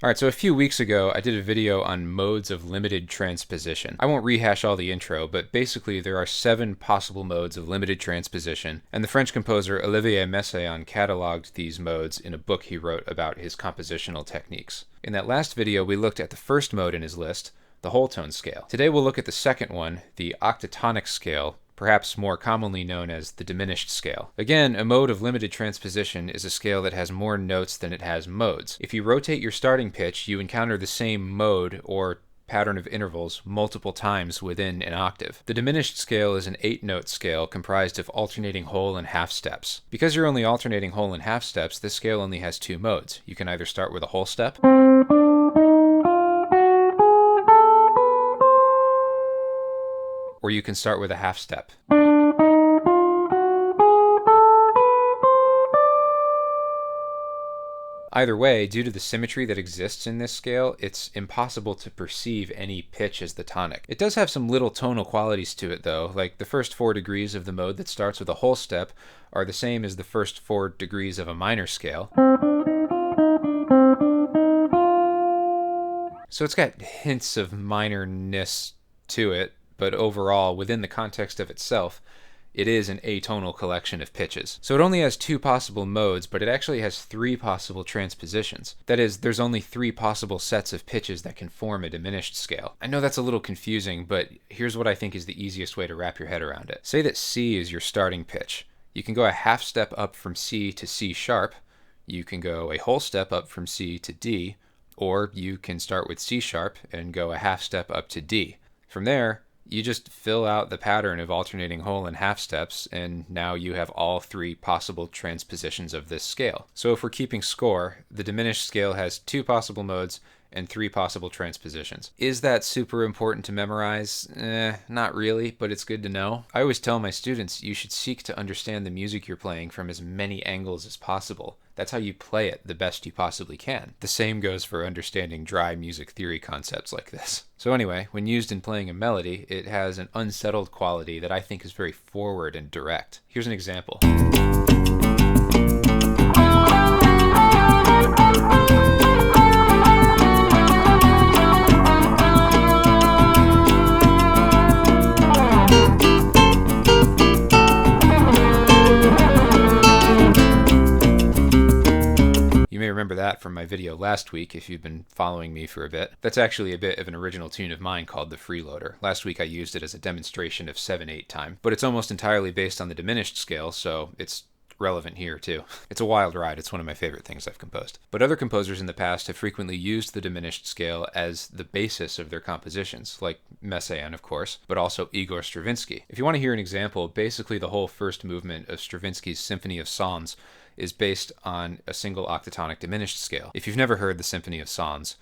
Alright, so a few weeks ago, I did a video on modes of limited transposition. I won't rehash all the intro, but basically there are 7 possible modes of limited transposition, and the French composer Olivier Messiaen cataloged these modes in a book he wrote about his compositional techniques. In that last video, we looked at the first mode in his list, the whole tone scale. Today we'll look at the second one, the octatonic scale, perhaps more commonly known as the diminished scale. Again, a mode of limited transposition is a scale that has more notes than it has modes. If you rotate your starting pitch, you encounter the same mode or pattern of intervals multiple times within an octave. The diminished scale is an 8-note scale comprised of alternating whole and half steps. Because you're only alternating whole and half steps, this scale only has 2 modes. You can either start with a whole step, or you can start with a half step. Either way, due to the symmetry that exists in this scale, it's impossible to perceive any pitch as the tonic. It does have some little tonal qualities to it though, like the first 4 degrees of the mode that starts with a whole step are the same as the first 4 degrees of a minor scale. So it's got hints of minorness to it, but overall, within the context of itself, it is an atonal collection of pitches. So it only has 2 possible modes, but it actually has 3 possible transpositions. That is, there's only 3 possible sets of pitches that can form a diminished scale. I know that's a little confusing, but here's what I think is the easiest way to wrap your head around it. Say that C is your starting pitch. You can go a half step up from C to C sharp, you can go a whole step up from C to D, or you can start with C sharp and go a half step up to D. From there, you just fill out the pattern of alternating whole and half steps, and now you have all 3 possible transpositions of this scale. So if we're keeping score, the diminished scale has 2 possible modes and 3 possible transpositions. Is that super important to memorize? Not really, but it's good to know. I always tell my students you should seek to understand the music you're playing from as many angles as possible. That's how you play it the best you possibly can. The same goes for understanding dry music theory concepts like this. So anyway, when used in playing a melody, it has an unsettled quality that I think is very forward and direct. Here's an example. You may remember that from my video last week if you've been following me for a bit. That's actually a bit of an original tune of mine called the Freeloader. Last week I used it as a demonstration of 7/8 time, but it's almost entirely based on the diminished scale, so it's relevant here too. It's a wild ride. It's one of my favorite things I've composed. But other composers in the past have frequently used the diminished scale as the basis of their compositions, like Messiaen, of course, but also Igor Stravinsky. If you want to hear an example, basically the whole first movement of Stravinsky's Symphony of Songs is based on a single octatonic diminished scale. If you've never heard the Symphony of Songs,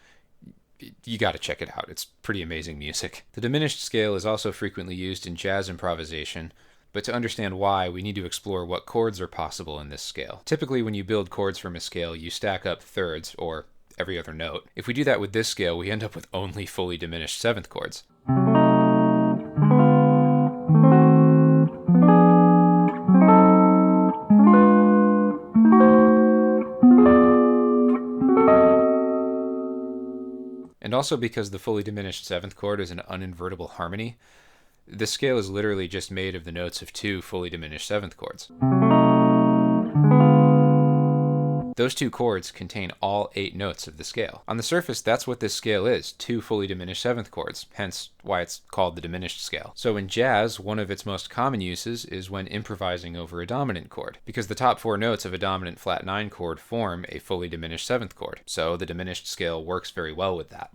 you gotta check it out. It's pretty amazing music. The diminished scale is also frequently used in jazz improvisation, but to understand why, we need to explore what chords are possible in this scale. Typically, when you build chords from a scale, you stack up thirds, or every other note. If we do that with this scale, we end up with only fully diminished 7th chords. And also because the fully diminished 7th chord is an uninvertible harmony, this scale is literally just made of the notes of 2 fully diminished 7th chords. Those 2 chords contain all 8 notes of the scale. On the surface, that's what this scale is, 2 fully diminished 7th chords, hence why it's called the diminished scale. So in jazz, one of its most common uses is when improvising over a dominant chord, because the top 4 notes of a dominant flat 9 chord form a fully diminished 7th chord. So the diminished scale works very well with that.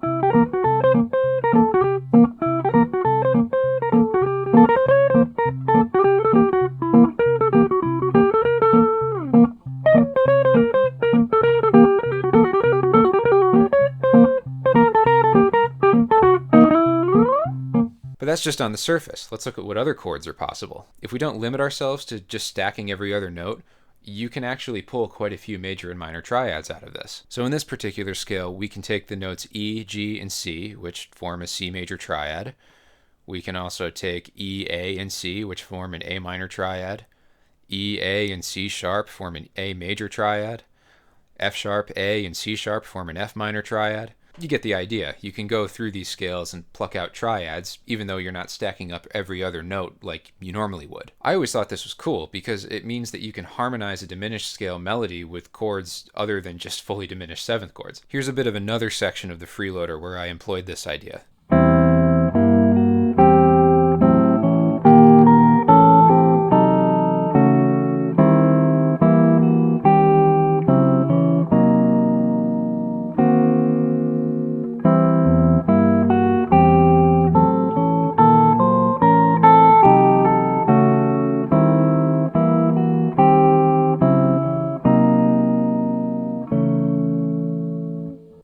But that's just on the surface. Let's look at what other chords are possible. If we don't limit ourselves to just stacking every other note, you can actually pull quite a few major and minor triads out of this. So in this particular scale, we can take the notes E, G, and C, which form a C major triad. We can also take E, A, and C, which form an A minor triad. E, A, and C sharp form an A major triad. F sharp, A, and C sharp form an F minor triad. You get the idea. You can go through these scales and pluck out triads, even though you're not stacking up every other note like you normally would. I always thought this was cool because it means that you can harmonize a diminished scale melody with chords other than just fully diminished seventh chords. Here's a bit of another section of the freeloader where I employed this idea.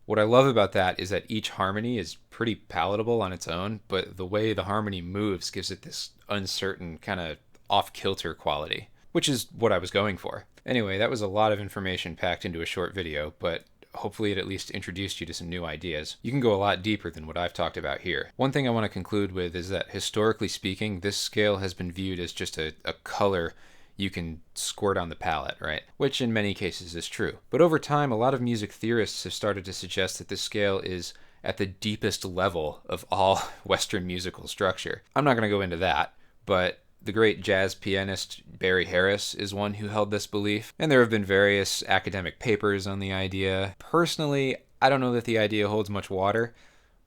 What I love about that is that each harmony is pretty palatable on its own, but the way the harmony moves gives it this uncertain, kind of off-kilter quality, which is what I was going for. Anyway, that was a lot of information packed into a short video, but hopefully it at least introduced you to some new ideas. You can go a lot deeper than what I've talked about here. One thing I want to conclude with is that historically speaking, this scale has been viewed as just a color you can squirt on the palette, right? Which in many cases is true. But over time, a lot of music theorists have started to suggest that this scale is at the deepest level of all Western musical structure. I'm not going to go into that, but the great jazz pianist Barry Harris is one who held this belief, and there have been various academic papers on the idea. Personally, I don't know that the idea holds much water,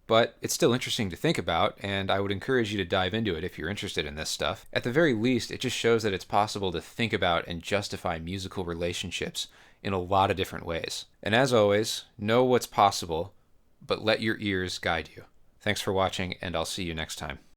but it's still interesting to think about, and I would encourage you to dive into it if you're interested in this stuff. At the very least, it just shows that it's possible to think about and justify musical relationships in a lot of different ways. And as always, know what's possible, but let your ears guide you. Thanks for watching, and I'll see you next time.